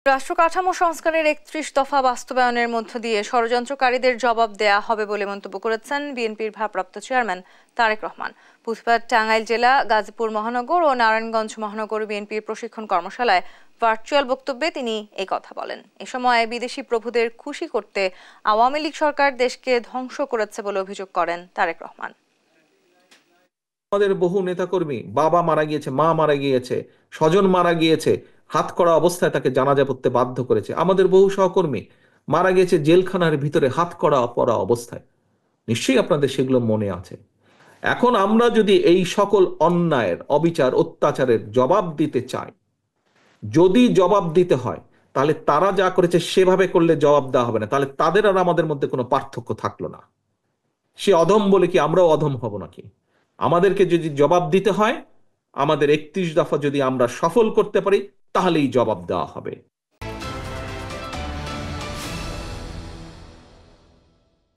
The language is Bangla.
রাষ্ট্র কাঠামো সংস্কারের ৩১ দফা বাস্তবায়নের মধ্য দিয়ে ষড়যন্ত্রকারীদের জবাব দেয়া হবে বলে মন্তব্য করেছেন বিএনপির ভারপ্রাপ্ত চেয়ারম্যান তারেক রহমান। বুধবার টাঙ্গাইল জেলা, গাজীপুর মহানগর ও নারায়ণগঞ্জ মহানগর বিএনপির প্রশিক্ষণ কর্মশালায় ভার্চুয়াল বক্তব্যে তিনি এই কথা বলেন। এ সময় বিদেশি প্রভুদের খুশি করতে আওয়ামী লীগ সরকার দেশকে ধ্বংস করেছে বলে অভিযোগ করেন তারেক রহমান। আমাদের বহু নেতাকর্মী, বাবা মারা গিয়েছে, মা মারা গিয়েছে, স্বজন মারা গিয়েছে, হাতকড়া অবস্থায় তাকে জানাজা পড়তে বাধ্য করেছে। আমাদের বহু সহকর্মী মারা গেছে জেলখানার ভিতরে হাতকড়া পরা অবস্থায়। নিশ্চয়ই আপনাদের সেগুলো মনে আছে। এখন আমরা যদি এই সকল অন্যায়ের, অবিচার, অত্যাচারের জবাব দিতে চাই, যদি জবাব দিতে হয়, তাহলে তারা যা করেছে সেভাবে করলে জবাব দেওয়া হবে না। তাহলে তাদের আর আমাদের মধ্যে কোনো পার্থক্য থাকলো না। সে অধম বলে কি আমরাও অধম হব নাকি? আমাদেরকে যদি জবাব দিতে হয়, আমাদের ৩১ দফা যদি আমরা সফল করতে পারি, তাহলেই জবাব দেওয়া হবে।